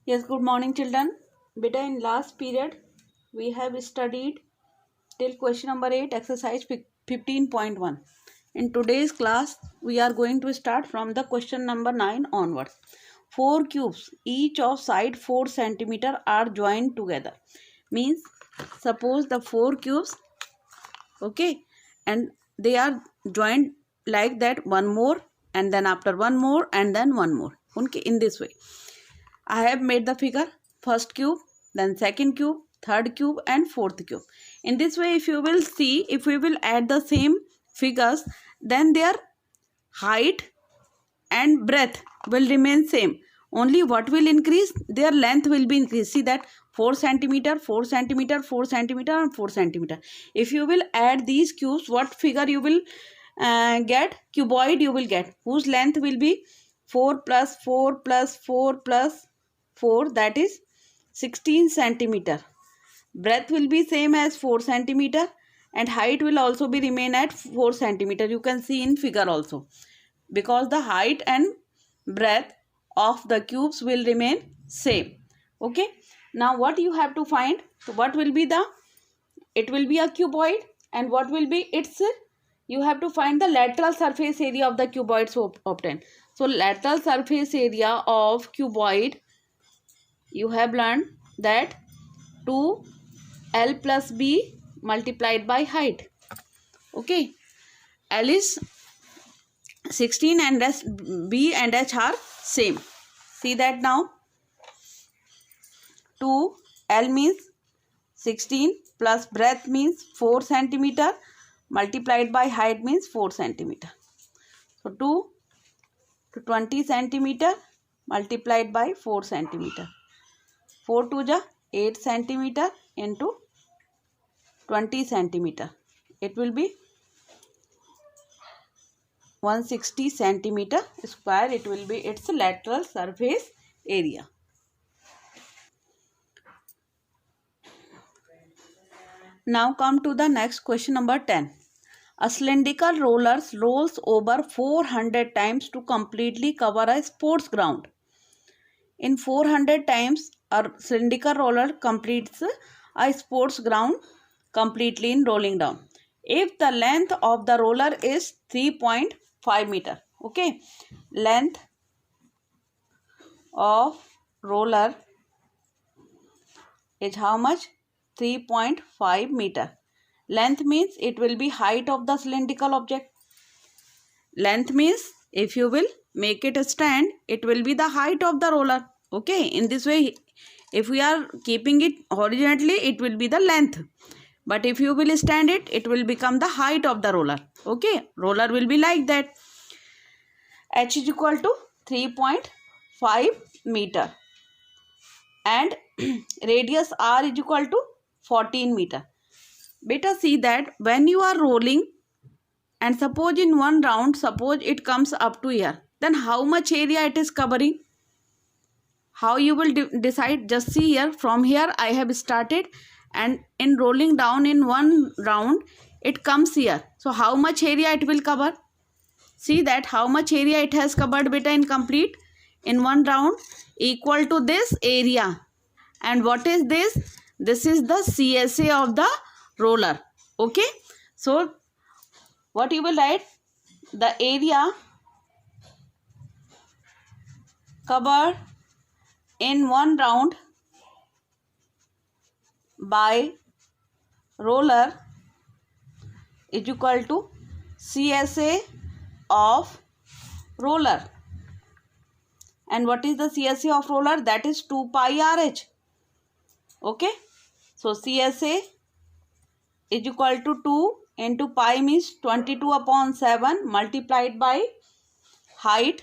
Yes, good morning children. Beta, in last period we have studied till question number 8, exercise 15.1. In today's class we are going to start from the question number 9 onwards. 4 cubes each of side 4 centimeter are joined together. Means suppose the 4 cubes, okay, and they are joined like that, one more and then after one more and then one more, okay, in this way. I have made the figure, first cube, then second cube, third cube and fourth cube. In this way, if you will see, if we will add the same figures, then their height and breadth will remain same. Only what will increase? Their length will be increased. See that 4 centimeter, 4 centimeter, 4 centimeter and 4 centimeter. If you will add these cubes, what figure you will get? Cuboid you will get, whose length will be 4 plus 4 plus 4 plus 4, that is 16 centimeter. Breadth will be same as 4 centimeter and height will also be remain at 4 centimeter. You can see in figure also, because the height and breadth of the cubes will remain same. Okay, now what you have to find? So what will be the, it will be a cuboid, and what will be its, you have to find the lateral surface area of the cuboid obtained. So lateral surface area of cuboid, you have learned that 2L plus B multiplied by height. Okay, L is 16 and B and H are same. See that now. 2L means 16 plus breadth means 4 centimeter multiplied by height means 4 centimeter. So 2 to 20 centimeter multiplied by 4 centimeter. 4 to the 8 centimeter into 20 centimeter. It will be 160 centimeter square. It will be its lateral surface area. Now come to the next question number 10. A cylindrical roller rolls over 400 times to completely cover a sports ground. In 400 times, a cylindrical roller completes a sports ground completely in rolling down. If the length of the roller is 3.5 meter, okay, length of roller is how much? 3.5 meter. Length means it will be height of the cylindrical object. Length means if you will make it a stand, it will be the height of the roller. Okay, in this way, if we are keeping it horizontally, it will be the length. But if you will stand it, it will become the height of the roller. Okay, roller will be like that. H is equal to 3.5 meter. And radius R is equal to 14 meter. Beta, see that when you are rolling and suppose in one round, suppose it comes up to here, then how much area it is covering? How you will decide? Just see here, from here I have started and in rolling down in one round it comes here. So how much area it will cover? See that how much area it has covered, beta, in complete in one round, equal to this area. And what is this? This is the CSA of the roller. Okay, so what you will write? The area covered in one round by roller is equal to CSA of roller. And what is the CSA of roller? That is 2 pi RH. Okay, so CSA is equal to 2 into pi means 22 upon 7 multiplied by height.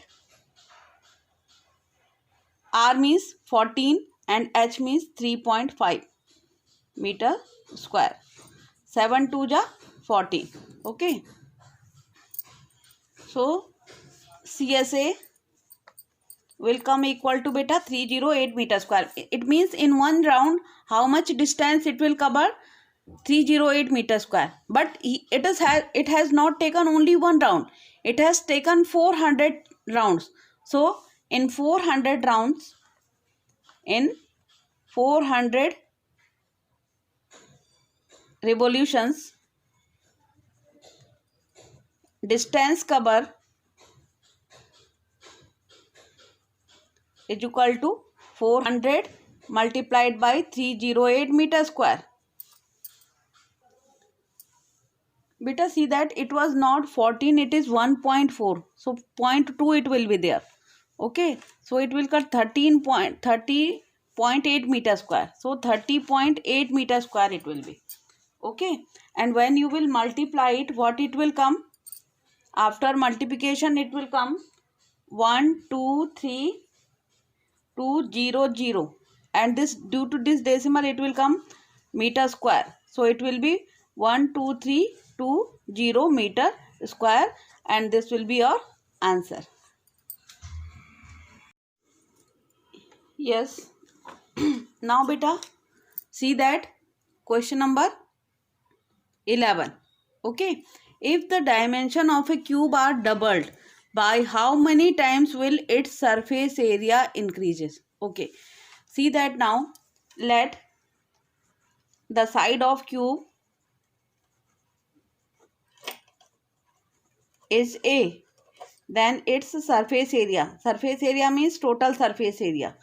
R means 14 and H means 3.5 meter square. 7 to the 14. Okay, so CSA will come equal to beta 308 meter square. It means in one round how much distance it will cover? 308 meter square. But it has not taken only one round. It has taken 400 rounds. So in 400 rounds, in 400 revolutions, distance cover is equal to 400 multiplied by 308 meter square. Beta, see that it was not 14, it is 1.4. So 0.2 it will be there. Okay. So it will cut 30.8 meter square. So 30.8 meter square it will be. Okay. And when you will multiply it, what it will come? After multiplication, it will come 123,200. And this, due to this decimal, it will come meter square. So it will be 12320 meter square, and this will be your answer. Yes. Now beta, see that question number 11. Okay. If the dimension of a cube are doubled, by how many times will its surface area increases? Okay. See that now. Let the side of cube is A. Then its surface area. Surface area means total surface area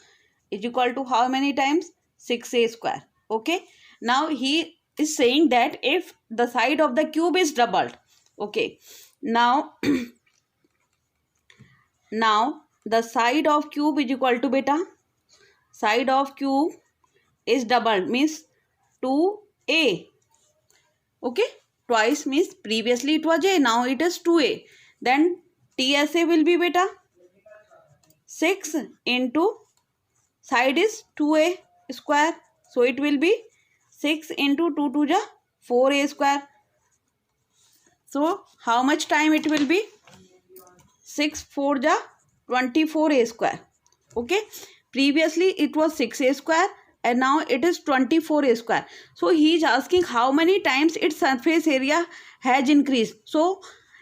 is equal to how many times? 6a square. Okay. Now he is saying that if the side of the cube is doubled. Okay. Now now the side of cube is equal to beta. Side of cube is doubled means 2a. Okay. Twice means previously it was a, now it is 2a. Then TSA will be beta 6 into side is 2a square. So it will be 6 into 2 to the 4a square. So how much time it will be? 6 4 the 24a square. Okay. Previously it was 6a square and now it is 24a square. So he is asking how many times its surface area has increased. So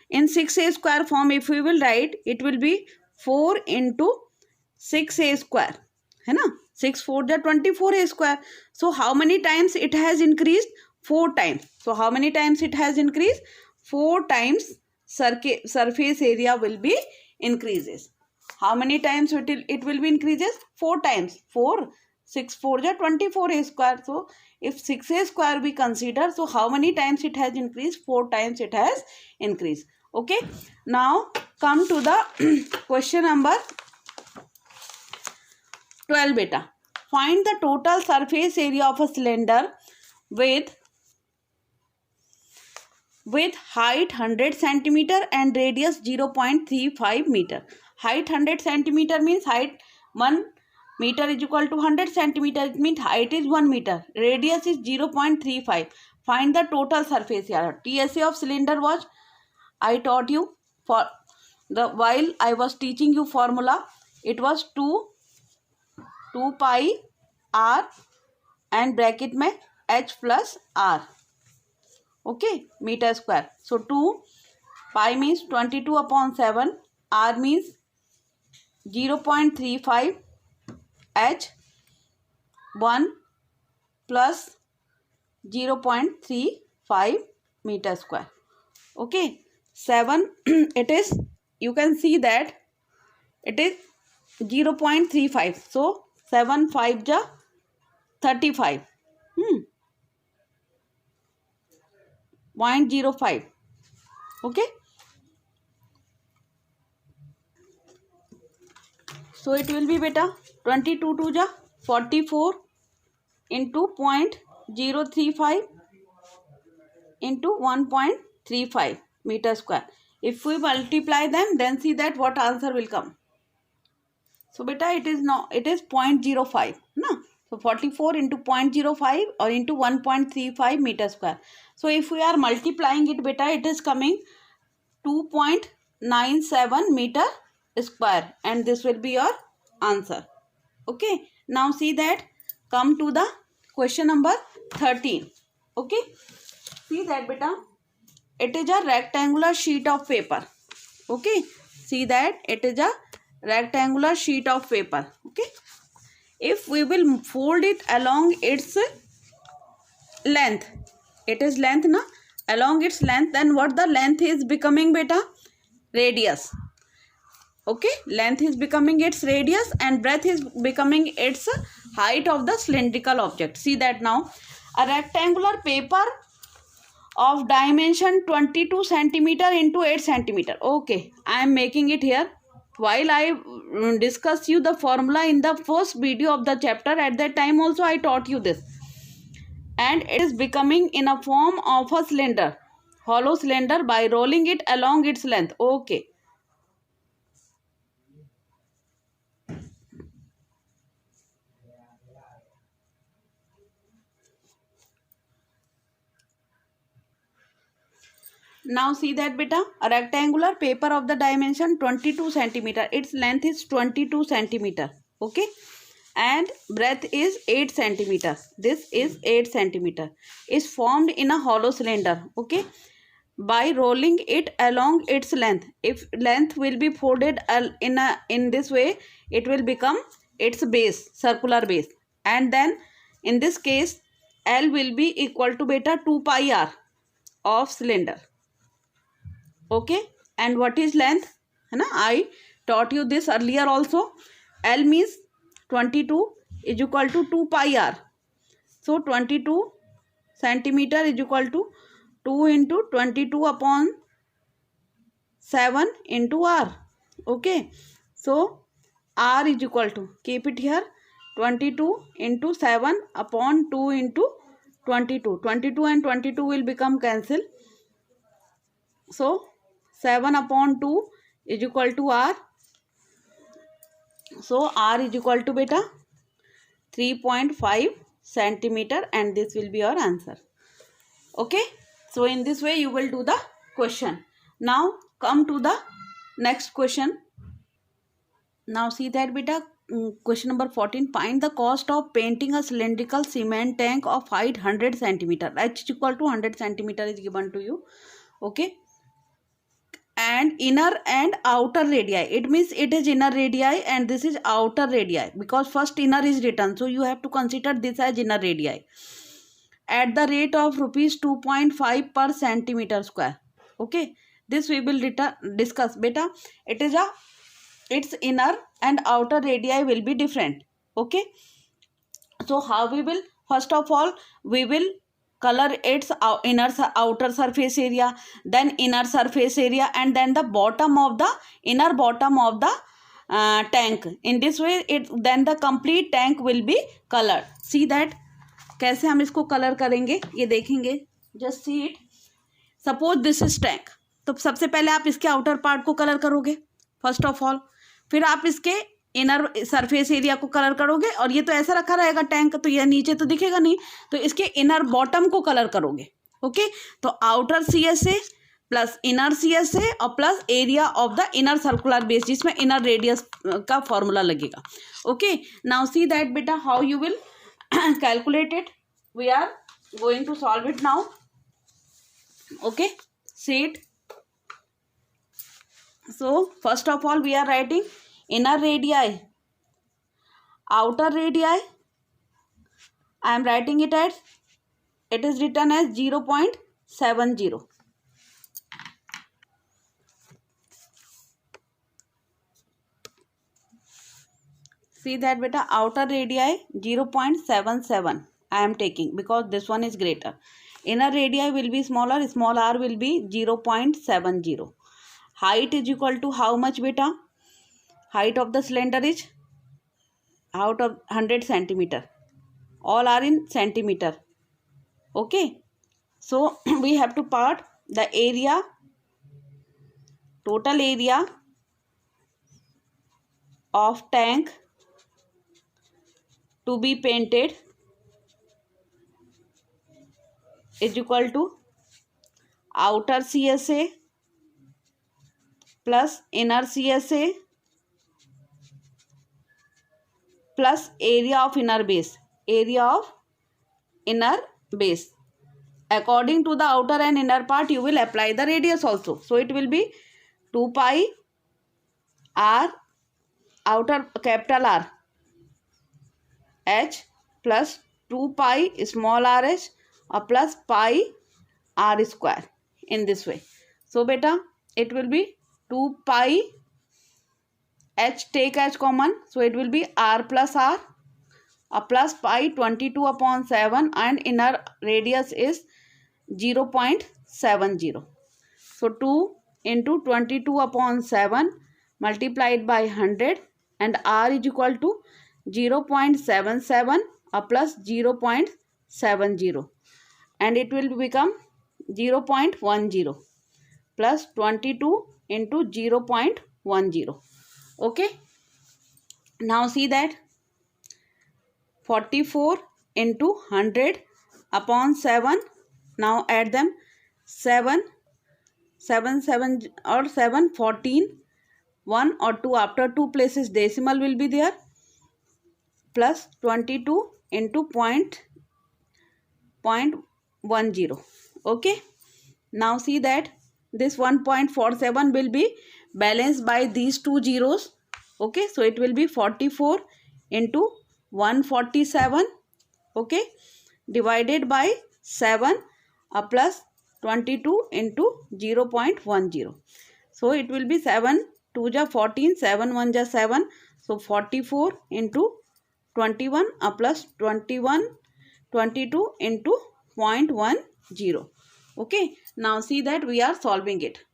in 6a square form, if we will write, it will be 4 into 6a square. है ना? 6 4 the 24a square. So how many times it has increased? 4 times. So how many times it has increased? 4 times surface area will be increases. How many times it will be increases? 4 times. 4 6 4 the 24a square. So if 6a square we consider, so how many times it has increased? 4 times it has increased. Okay. Now come to the question number 12 beta. Find the total surface area of a cylinder with height 100 centimeter and radius 0.35 meter. Height 100 centimeter means height 1 meter is equal to 100 centimeter. It means height is 1 meter. Radius is 0.35. Find the total surface area. TSA of cylinder was, I taught you for the while I was teaching you formula. It was 2 pi r and bracket में h plus r. Okay, meter square. So 2 pi means 22 upon 7. R means 0.35. H 1 plus 0.35 meter square. Okay. 7 it is, you can see that it is 0.35. So 7 5 ja 35. 0.05. Okay. So it will be beta 22 to ja 44 into 0.035 into 1.35 meter square. If we multiply them, then see that what answer will come. So beta, it is 0.05. No? So 44 into 0.05 or into 1.35 meter square. So if we are multiplying it beta, it is coming 2.97 meter square, and this will be your answer. Okay. Now see that, come to the question number 13. Okay. See that beta, it is a rectangular sheet of paper. Okay. See that it is a rectangular sheet of paper. Okay. if we will fold it along its length, it is length na, along its length, then what the length is becoming beta? Radius. Okay, length is becoming its radius and breadth is becoming its height of the cylindrical object. See that now. A rectangular paper of dimension 22 centimeter into 8 centimeter. Okay, I am making it here. While I discuss you the formula in the first video of the chapter, at that time also I taught you this. And it is becoming in a form of a cylinder, hollow cylinder, by rolling it along its length. Okay. Now see that beta, a rectangular paper of the dimension 22 centimeter. Its length is 22 centimeter. Okay. And breadth is 8 centimeter. This is 8 centimeter. Is formed in a hollow cylinder. Okay. By rolling it along its length. If length will be folded in this way, it will become its base, circular base. And then in this case, L will be equal to beta 2 pi r of cylinder. Okay, and what is length? I taught you this earlier also. L means 22 is equal to 2 pi r. So 22 centimeter is equal to 2 into 22 upon 7 into r. Okay, so r is equal to, keep it here, 22 into 7 upon 2 into 22. 22 and 22 will become cancel. So 7 upon 2 is equal to r. So r is equal to beta 3.5 centimeter, and this will be your answer. Okay. So in this way you will do the question. Now come to the next question. Now see that beta, question number 14. Find the cost of painting a cylindrical cement tank of height 100 centimeter. H is equal to 100 centimeter is given to you. Okay. And inner and outer radii. It means it is inner radii and this is outer radii, because first inner is written. So you have to consider this as inner radii. At the rate of rupees 2.5 per centimeter square. Okay. This we will discuss beta. Its inner and outer radii will be different. Okay. So how we will? First of all, we will color its outer surface area, then inner surface area, and then the bottom of the inner bottom of the tank. In this way, then the complete tank will be colored. See that कैसे हम इसको colour करेंगे ये देखेंगे. Just see it. Suppose this is tank. तो सबसे पहले आप इसके आउटर पार्ट को कलर करोगे फर्स्ट ऑफ ऑल. फिर आप इसके इनर सरफेस एरिया को कलर करोगे, और ये तो ऐसा रखा रहेगा टैंक, तो यह नीचे तो दिखेगा नहीं, तो इसके इनर बॉटम को कलर करोगे. ओके. तो outer CSA plus inner CSA और plus area of the inner circular base, जिसमें इनर रेडियस का फॉर्मूला लगेगा. ओके. नाउ सी दैट बेटा how you will calculate it. We are going to solve it now. Okay. See it. So first of all we are writing inner radii, outer radii. I am writing it as, it is written as 0.70. See that beta, outer radii 0.77 I am taking because this one is greater. Inner radii will be smaller, small r will be 0.70. Height is equal to how much beta? Height of the cylinder is out of 100 centimeter. All are in centimeter. Okay. So we have to part the area, total area of tank to be painted is equal to outer CSA plus inner CSA plus area of inner base. Area of inner base. According to the outer and inner part, you will apply the radius also. So it will be 2 pi r, outer capital R, h plus 2 pi small rh plus pi r square in this way. So beta it will be 2 pi h, take h common, so it will be r plus r plus pi 22 upon 7 and inner radius is 0.70. So 2 into 22 upon 7 multiplied by 100 and r is equal to 0.77 plus 0.70 and it will become 0.10 plus 22 into 0.10. Okay. Now see that 44 into 100 upon 7. Now add them. 7 or 7 14, 1 or 2 after 2 places decimal will be there, plus 22 into 0.10. Okay. Now see that this 1.47 will be balanced by these two zeros. Okay, so it will be 44 into 147, okay, divided by 7 plus 22 into 0.10. So it will be 7 2 ja 14, 7 1 ja 7. So 44 into 21 plus 21 22 into 0.10. Okay, now see that we are solving it.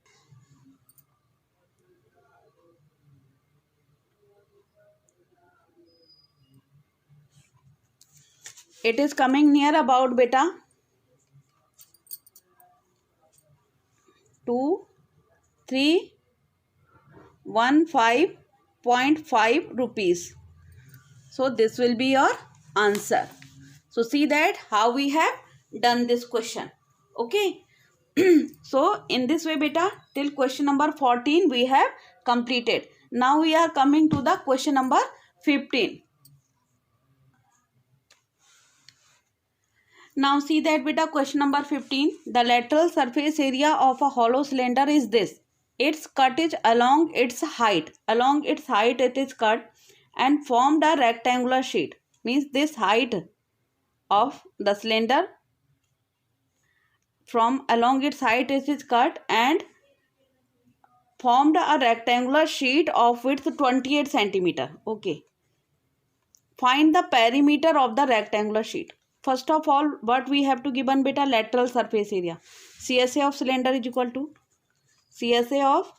It is coming near about beta 2315.5 rupees. So this will be your answer. So see that how we have done this question. Okay. So in this way beta, till question number 14 we have completed. Now we are coming to the question number 15. Now see that beta, question number 15. The lateral surface area of a hollow cylinder is this. Its cut is along its height. Along its height it is cut and formed a rectangular sheet. Means this height of the cylinder, from along its height it is cut and formed a rectangular sheet of width 28 centimeter. Okay. Find the perimeter of the rectangular sheet. First of all, what we have to given beta, lateral surface area. CSA of cylinder is equal to CSA of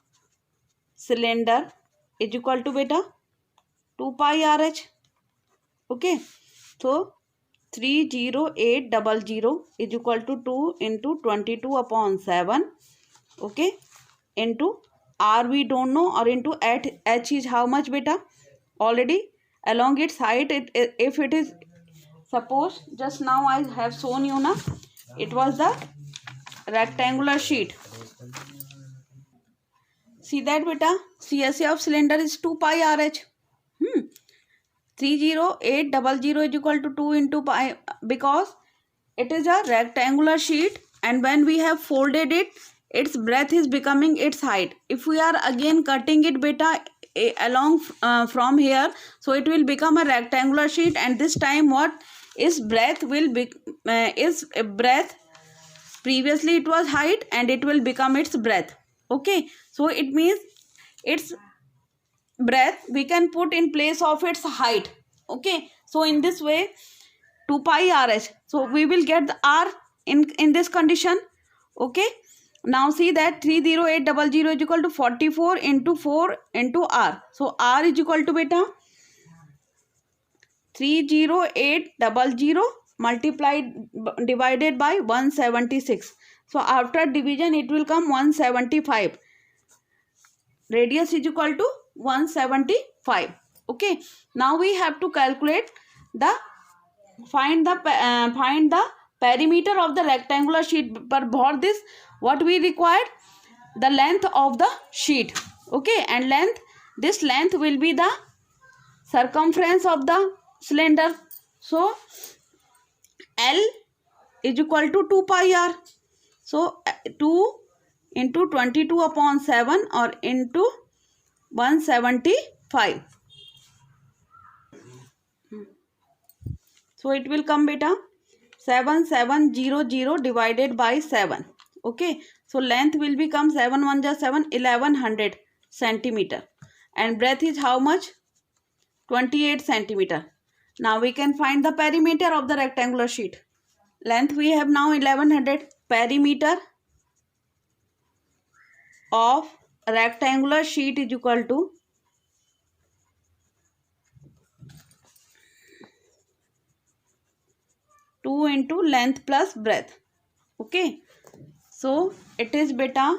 cylinder is equal to beta 2 pi RH. Okay. So 30800 is equal to 2 into 22 upon 7. Okay. Into R we don't know, or into H is how much beta? Already along its height, if it is, suppose just now I have shown you na, it was the rectangular sheet. See that beta, CSA of cylinder is 2 pi RH. 30800 is equal to 2 into pi, because it is a rectangular sheet and when we have folded it, its breadth is becoming its height. If we are again cutting it beta along from here, so it will become a rectangular sheet, and this time what is breadth will be breadth, previously it was height and it will become its breadth. Okay, so it means its breadth we can put in place of its height. Okay, so in this way 2 pi RH, so we will get the R in this condition. Okay, now see that 30800 is equal to 44 into 4 into R. So R is equal to beta 30800 multiplied divided by 176. So after division it will come 175. Radius is equal to 175. Okay, now we have to calculate the find the perimeter of the rectangular sheet. But for this, what we required, the length of the sheet. Okay, and length, this length will be the circumference of the cylinder. So L is equal to 2 pi R. So 2 into 22 upon 7 or into 175. So it will come beta 7700 divided by 7. Okay, so length will become 7 1 ja 7, 1100 centimeter, and breadth is how much? 28 centimeter. Now we can find the perimeter of the rectangular sheet. Length we have now 1100. Perimeter of rectangular sheet is equal to 2 into length plus breadth. Okay, so it is beta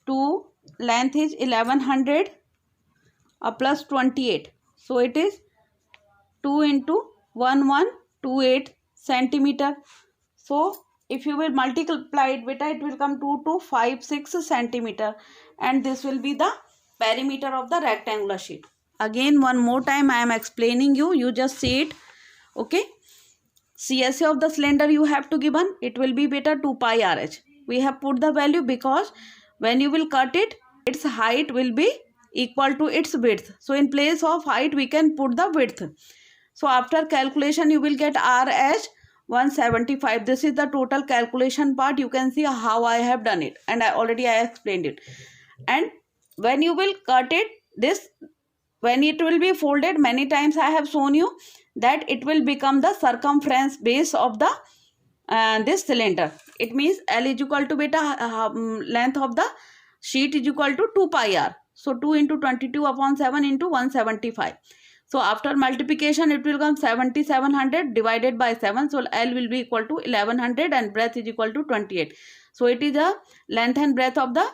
2, length is 1100 plus 28. So it is 2 into 1128 centimeter. So if you will multiply it beta, it will come 2256 centimeter, and this will be the perimeter of the rectangular sheet. Again one more time I am explaining you just see it. Okay, CSA of the cylinder you have to given, it will be beta 2 pi RH. We have put the value because when you will cut it, its height will be equal to its width. So in place of height we can put the width. So after calculation you will get RH 175. This is the total calculation part. You can see how I have done it, and I explained it. And when you will cut it, this, when it will be folded, many times I have shown you that it will become the circumference base of the this cylinder. It means L is equal to beta length of the sheet is equal to 2 pi r. So 2 into 22 upon 7 into 175. So after multiplication it will come 7700 divided by 7. So L will be equal to 1100 and breadth is equal to 28. So it is the length and breadth of the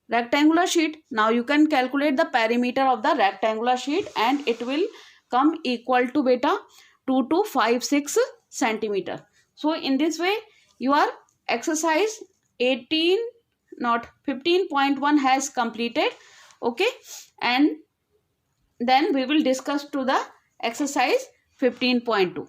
rectangular sheet. Now you can calculate the perimeter of the rectangular sheet, and it will come equal to beta 2256 centimeter. So in this way your exercise 15.1 has completed. Okay, and then we will discuss to the exercise 15.2.